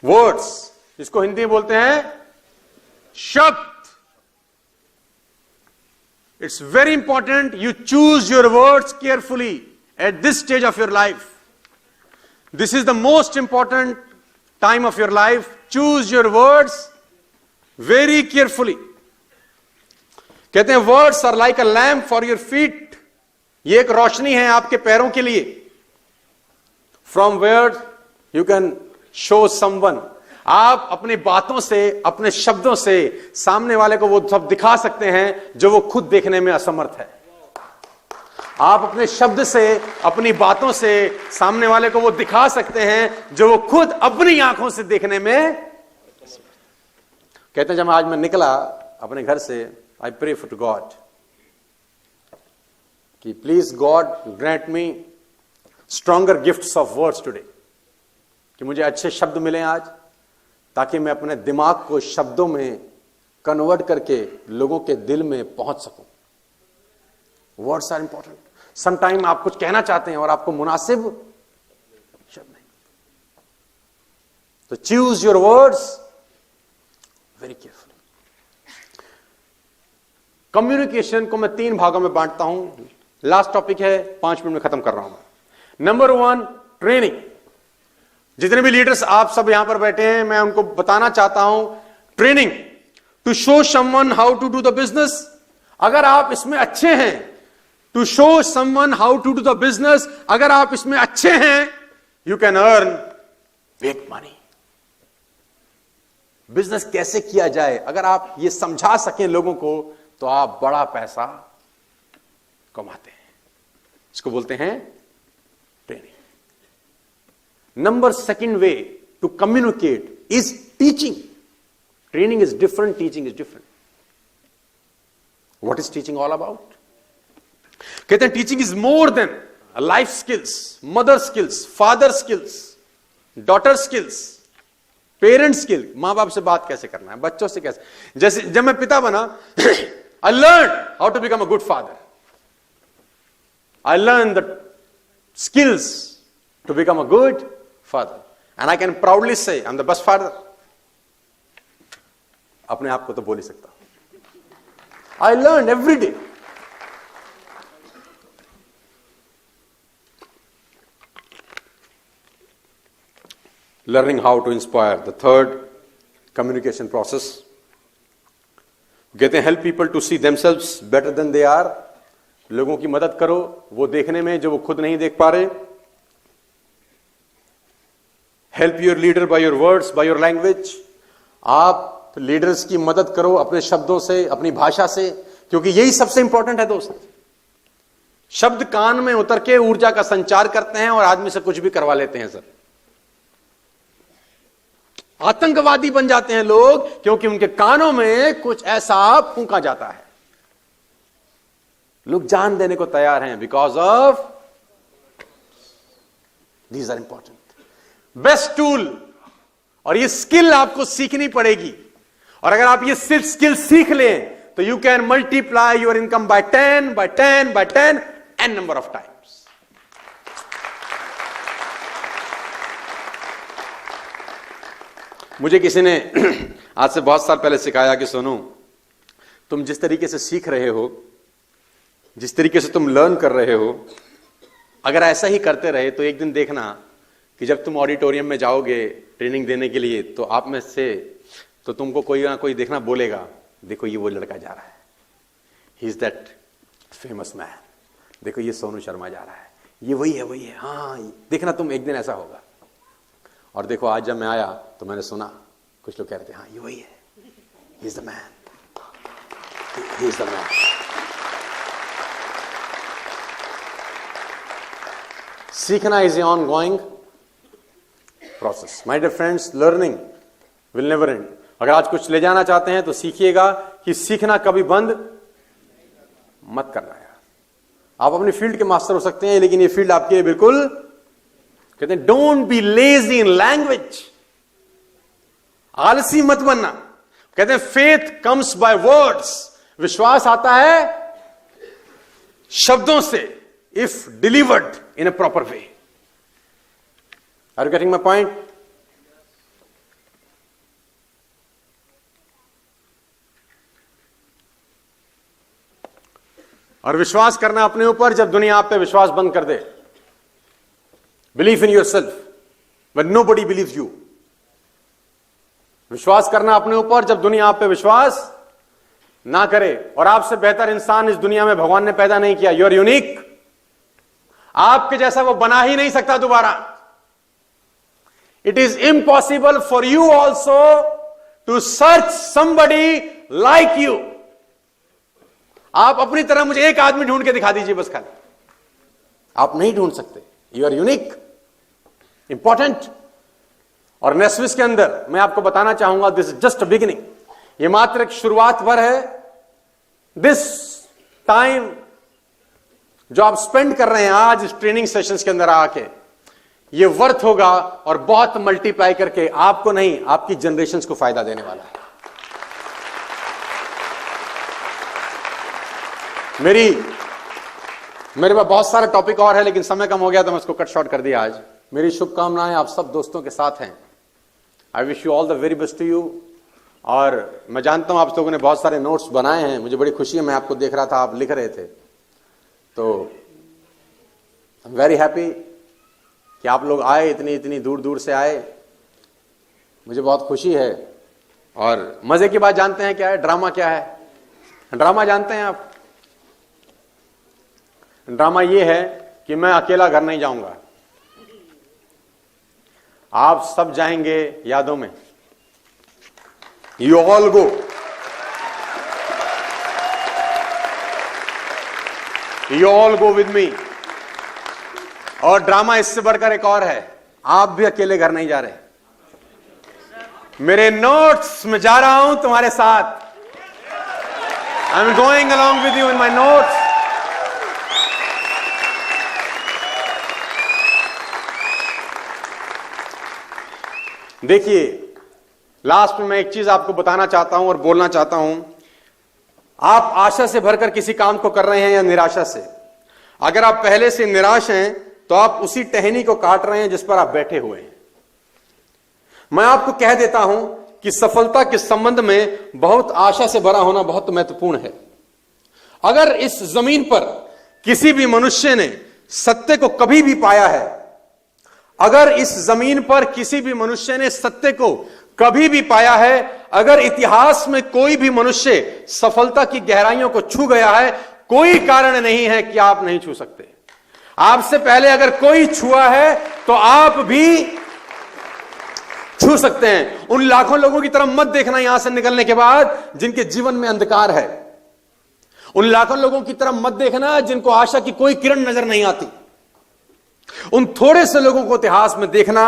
Words, इसको हिंदी में बोलते हैं शब्द. It's very important you choose your words carefully at this stage of your life. This is the most important time of your life. Choose your words very carefully. कहते हैं words are like a lamp for your feet. ये एक रोशनी है आपके पैरों के लिए. From where you can show someone. आप अपनी बातों से, अपने शब्दों से सामने वाले को वो सब दिखा सकते हैं जो वो खुद देखने में असमर्थ है. आप अपने शब्द से, अपनी बातों से सामने वाले को वो दिखा सकते हैं जो वो खुद अपनी आंखों से देखने में. कहते हैं जब आज मैं निकला अपने घर से, आई प्रे टू गॉड कि please God grant me stronger gifts of words today. कि मुझे अच्छे शब्द मिले आज, ताकि मैं अपने दिमाग को शब्दों में कन्वर्ट करके लोगों के दिल में पहुंच सकूं. Words are important. समटाइम आप कुछ कहना चाहते हैं और आपको मुनासिब शब्द नहीं, तो choose your words very carefully. Communication को मैं 3 भागों में बांटता हूं. लास्ट टॉपिक है, 5 मिनट में खत्म कर रहा हूं. Number 1, training. जितने भी लीडर्स आप सब यहां पर बैठे हैं, मैं उनको बताना चाहता हूं training to show someone how to do the business. अगर आप इसमें अच्छे हैं, to show someone how to do the business, अगर आप इसमें अच्छे हैं, you can earn big money. Business कैसे किया जाए, अगर आप ये समझा सकें लोगों को, तो आप बड़ा पैसा कमाते हैं. इसको बोलते हैं training. Number 2nd way to communicate is teaching. Training is different, teaching is different. What is teaching all about? कहते हैं teaching is more than life skills, mother skills, father skills, daughter skills, parent skill. मां बाप से बात कैसे करना है, बच्चों से कैसे. जैसे जब मैं पिता बना, I learned how to become a good father. I learned the skills to become a good father, and I can proudly say I'm the best father. अपने आप को तो बोल ही सकता हूं. I learned every day. Learning how to inspire. The 3rd communication process. कहते हैं help people to see themselves better than they are. लोगों की मदद करो वो देखने में जो वो खुद नहीं देख पा रहे. Help your leader by your words, by your language. आप लीडर्स की मदद करो अपने शब्दों से, अपनी भाषा से, क्योंकि यही सबसे इंपॉर्टेंट है दोस्त. शब्द कान में उतर के ऊर्जा का संचार करते हैं और आदमी से कुछ भी करवा लेते हैं. सर, आतंकवादी बन जाते हैं लोग क्योंकि उनके कानों में कुछ ऐसा फूंका जाता है. लोग जान देने को तैयार हैं because of these are important. Best tool, और ये स्किल आपको सीखनी पड़ेगी. और अगर आप ये स्किल सीख लें तो you can multiply your income by 10 by 10 by 10 n number of times. मुझे किसी ने आज से बहुत साल पहले सिखाया कि सोनू, तुम जिस तरीके से सीख रहे हो, जिस तरीके से तुम लर्न कर रहे हो, अगर ऐसा ही करते रहे तो एक दिन देखना कि जब तुम ऑडिटोरियम में जाओगे ट्रेनिंग देने के लिए, तो आप में से तो तुमको कोई ना कोई देखना बोलेगा, देखो ये वो लड़का जा रहा है, he is that famous man, देखो ये सोनू शर्मा जा रहा है, ये वही है, वही है. हाँ, देखना तुम एक दिन ऐसा होगा. और देखो आज जब मैं आया तो मैंने सुना कुछ लोग कह रहे थे, हाँ ये वही है, he is the man, he is the man. सीखना is a ongoing process. My dear friends, learning will never end. अगर आज कुछ ले जाना चाहते हैं तो सीखिएगा कि सीखना कभी बंद मत करना है. आप अपनी फील्ड के मास्टर हो सकते हैं, लेकिन ये फील्ड आपके लिए बिल्कुल, कहते हैं don't be lazy in language. आलसी मत बनना. कहते हैं फेथ कम्स बाय वर्ड्स. विश्वास आता है शब्दों से, if delivered in a proper way. Are you getting my point? और विश्वास करना अपने ऊपर जब दुनिया आप पे विश्वास बंद कर दे। Believe in yourself when nobody believes you. विश्वास करना अपने ऊपर जब दुनिया आप पे विश्वास ना करे। और आपसे बेहतर इंसान इस दुनिया में भगवान ने पैदा नहीं किया। You are unique. आपके जैसा वो बना ही नहीं सकता दोबारा। It is impossible for you also to search somebody like you. आप अपनी तरह मुझे एक आदमी ढूंढ के दिखा दीजिए बस खाली, आप नहीं ढूंढ सकते। You are unique, important. और नेस्विस के अंदर मैं आपको बताना चाहूंगा, this is just a beginning. ये मात्र एक शुरुआत भर है। दिस टाइम जो आप स्पेंड कर रहे हैं आज इस ट्रेनिंग सेशंस के अंदर आके, ये वर्थ होगा और बहुत मल्टीप्लाई करके आपको नहीं, आपकी जनरेशंस को फायदा देने वाला है। मेरे पास बहुत सारे टॉपिक और है, लेकिन समय कम हो गया तो मैं इसको कट शॉर्ट कर दिया आज। मेरी शुभकामनाएं आप सब दोस्तों के साथ हैं। I wish you all the very best to you. और मैं जानता हूं आप लोगों ने बहुत सारे नोट्स बनाए हैं, मुझे बड़ी खुशी है। मैं आपको देख रहा था, आप लिख रहे थे, तो आई एम वेरी हैप्पी कि आप लोग आए, इतनी दूर दूर से आए। मुझे बहुत खुशी है। और मजे की बात जानते हैं क्या है? ड्रामा क्या है? ड्रामा जानते हैं आप? ड्रामा ये है कि मैं अकेला घर नहीं जाऊंगा, आप सब जाएंगे यादों में। You all go. You all go with me. और ड्रामा इससे बढ़कर एक और है, आप भी अकेले घर नहीं जा रहे। मेरे नोट्स में जा रहा हूं तुम्हारे साथ। I am going along with you in my notes. देखिए, लास्ट में मैं एक चीज आपको बताना चाहता हूं और बोलना चाहता हूं। आप आशा से भरकर किसी काम को कर रहे हैं या निराशा से? अगर आप पहले से निराश हैं तो आप उसी टहनी को काट रहे हैं जिस पर आप बैठे हुए हैं। मैं आपको कह देता हूं कि सफलता के संबंध में बहुत आशा से भरा होना बहुत महत्वपूर्ण है। अगर इस जमीन पर किसी भी मनुष्य ने सत्य को कभी भी पाया है, अगर इस जमीन पर किसी भी मनुष्य ने सत्य को कभी भी पाया है, अगर इतिहास में कोई भी मनुष्य सफलता की गहराइयों को छू गया है, कोई कारण नहीं है कि आप नहीं छू सकते। आपसे पहले अगर कोई छुआ है तो आप भी छू सकते हैं। उन लाखों लोगों की तरफ मत देखना यहां से निकलने के बाद जिनके जीवन में अंधकार है। उन लाखों लोगों की तरफ मत देखना जिनको आशा की कोई किरण नजर नहीं आती। उन थोड़े से लोगों को इतिहास में देखना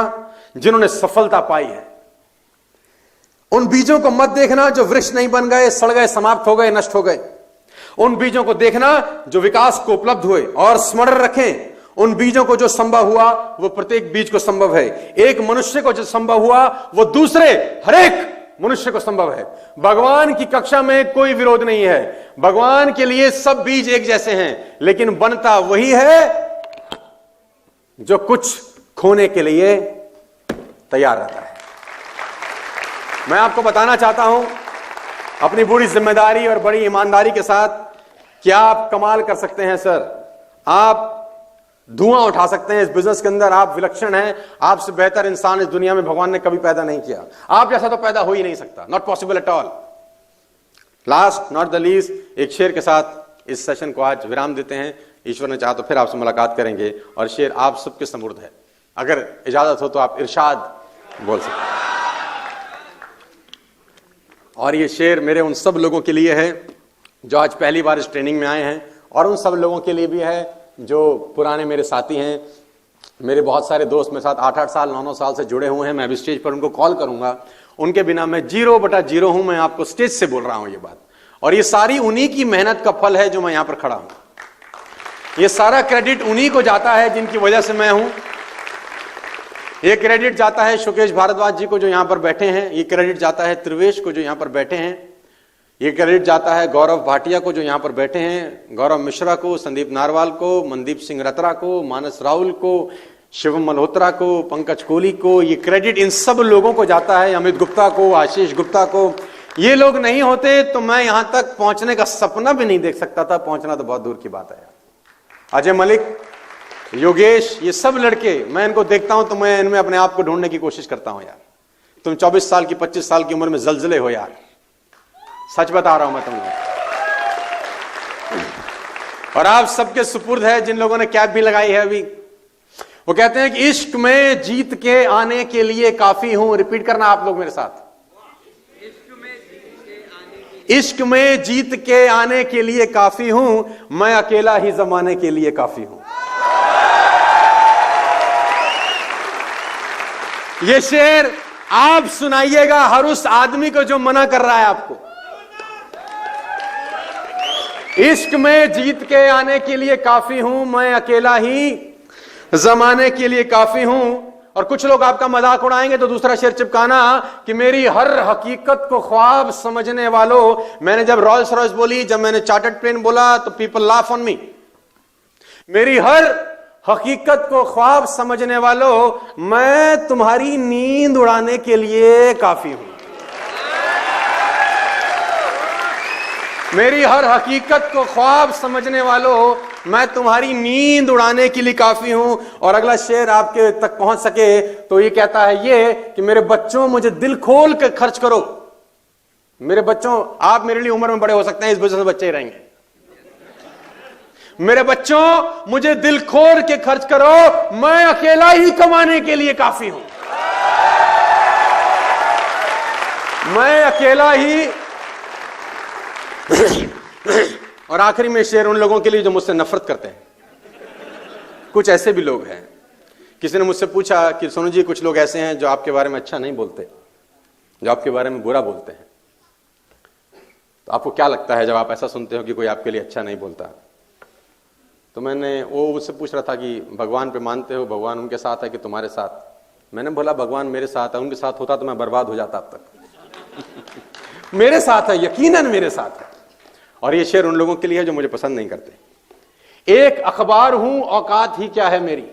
जिन्होंने सफलता पाई है। उन बीजों को मत देखना जो वृक्ष नहीं बन गए, सड़ गए, समाप्त हो गए, नष्ट हो गए। उन बीजों को देखना जो विकास को उपलब्ध हुए। और स्मरण रखें, उन बीजों को जो संभव हुआ वो प्रत्येक बीज को संभव है। एक मनुष्य को जो संभव हुआ वो दूसरे हर एक मनुष्य को संभव है। भगवान की कक्षा में कोई विरोध नहीं है। भगवान के लिए सब बीज एक जैसे हैं, लेकिन बनता वही है जो कुछ खोने के लिए तैयार रहता है। मैं आपको बताना चाहता हूं अपनी बड़ी जिम्मेदारी और बड़ी ईमानदारी के साथ कि आप कमाल कर सकते हैं सर। आप धुआं उठा सकते हैं इस बिजनेस के अंदर। आप विलक्षण हैं। आपसे बेहतर इंसान इस दुनिया में भगवान ने कभी पैदा नहीं किया। आप जैसा तो पैदा हो ही नहीं सकता। Not possible at all. Last not the least, एक शेर के साथ इस सेशन को आज विराम देते हैं। ईश्वर ने चाहा तो फिर आपसे मुलाकात करेंगे। और शेर आप सबके समृद्ध है। अगर इजाजत हो तो आप इरशाद बोल सकते हैं। और ये शेर मेरे उन सब लोगों के लिए है जो आज पहली बार इस ट्रेनिंग में आए हैं, और उन सब लोगों के लिए भी है जो पुराने मेरे साथी हैं। मेरे बहुत सारे दोस्त मेरे साथ 8-8 साल 9-9 साल से जुड़े हुए हैं। मैं अभी स्टेज पर उनको कॉल करूंगा। उनके बिना मैं 0/0 हूं। मैं आपको स्टेज से बोल रहा हूं ये बात। और ये सारी उन्हीं की मेहनत का फल है जो मैं यहां पर खड़ा हूं। ये सारा क्रेडिट उन्हीं को जाता है जिनकी वजह से मैं हूं। ये क्रेडिट जाता है शुकेश भारद्वाज जी को जो यहां पर बैठे हैं। ये क्रेडिट जाता है त्रिवेश को जो यहां पर बैठे हैं। ये क्रेडिट जाता है गौरव भाटिया को जो यहां पर बैठे हैं, गौरव मिश्रा को, संदीप नारवाल को, मनदीप सिंह रतरा को, मानस राहुल को, शिवम मल्होत्रा को, पंकज कोहली को। ये क्रेडिट इन सब लोगों को जाता है। अमित गुप्ता को, आशीष गुप्ता को। ये लोग नहीं होते तो मैं यहां तक पहुंचने का सपना भी नहीं देख सकता था। पहुंचना तो बहुत दूर की बात है यार। अजय मलिक, योगेश, ये सब लड़के, मैं इनको देखता हूं तो मैं इनमें अपने आप को ढूंढने की कोशिश करता हूं यार। तुम 24 साल की 25 साल की उम्र में जलजले हो यार, सच बता रहा हूं मैं तुमको। और आप सबके सुपुर्द है जिन लोगों ने कैप भी लगाई है अभी। वो कहते हैं कि इश्क में जीत के आने के लिए काफी हूं। रिपीट करना आप लोग मेरे साथ, इश्क में जीत के आने के लिए काफी हूं, मैं अकेला ही जमाने के लिए काफी हूं। ये शेर आप सुनाइएगा हर उस आदमी को जो मना कर रहा है आपको। इश्क में जीत के आने के लिए काफी हूं, मैं अकेला ही जमाने के लिए काफी हूं। और कुछ लोग आपका मजाक उड़ाएंगे तो दूसरा शेर चिपकाना कि मेरी हर हकीकत को ख्वाब समझने वालों। मैंने जब रॉल्स रॉयस बोली, जब मैंने चार्टर्ड प्लेन बोला तो पीपल लाफ ऑन मी। मेरी हर हकीकत को ख्वाब समझने वालों, मैं तुम्हारी नींद उड़ाने के लिए काफी हूं। मेरी हर हकीकत को ख्वाब समझने वालों, मैं तुम्हारी नींद उड़ाने के लिए काफी हूं। और अगला शेर आपके तक पहुंच सके तो ये कहता है ये कि मेरे बच्चों, मुझे दिल खोल के खर्च करो। मेरे बच्चों, आप मेरे लिए उम्र में बड़े हो सकते हैं, इस वजह से बच्चे ही रहेंगे। मेरे बच्चों, मुझे दिल खोल के खर्च करो, मैं अकेला ही कमाने के लिए काफी हूं। मैं अकेला ही। और आखिरी में शेर उन लोगों के लिए जो मुझसे नफरत करते हैं। कुछ ऐसे भी लोग हैं। किसी ने मुझसे पूछा कि सोनू जी, कुछ लोग ऐसे हैं जो आपके बारे में अच्छा नहीं बोलते, जो आपके बारे में बुरा बोलते हैं, तो आपको क्या लगता है जब आप ऐसा सुनते हो कि कोई आपके लिए अच्छा नहीं बोलता? तो वो मुझसे पूछ रहा था कि भगवान पे मानते हो, भगवान उनके साथ है कि तुम्हारे साथ? मैंने बोला भगवान मेरे साथ है, उनके साथ होता तो मैं बर्बाद हो जाता अब तक। मेरे साथ है, यकीनन मेरे साथ है। और ये शेर उन लोगों के लिए है जो मुझे पसंद नहीं करते। एक अखबार हूं, औकात ही क्या है मेरी।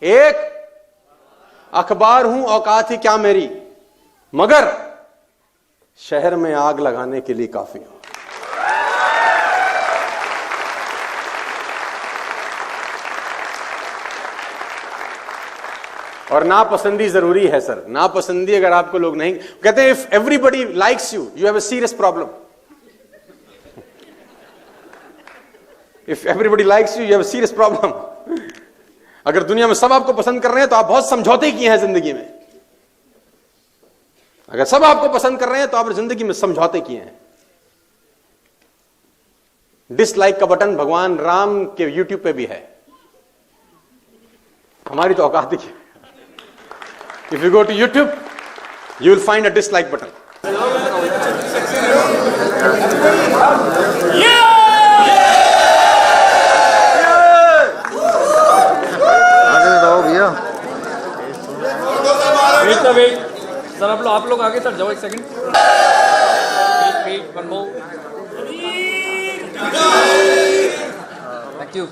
एक अखबार हूं, औकात ही क्या मेरी, मगर शहर में आग लगाने के लिए काफी हूं। और नापसंदी जरूरी है सर। नापसंदी अगर आपको लोग नहीं कहते हैं, if everybody likes you, you have a serious problem. If everybody likes you, you have a serious problem. अगर दुनिया में सब आपको पसंद कर रहे हैं तो आप बहुत समझौते किए हैं जिंदगी में। अगर सब आपको पसंद कर रहे हैं तो आप जिंदगी में समझौते किए हैं। डिसलाइक का बटन भगवान राम के यूट्यूब पे भी है, हमारी तो औकात ही है। If you go to YouTube, you will find a dislike button. Wait sir, आप लोग आगे सर जाओ, एक second. Wait one more. Thank you.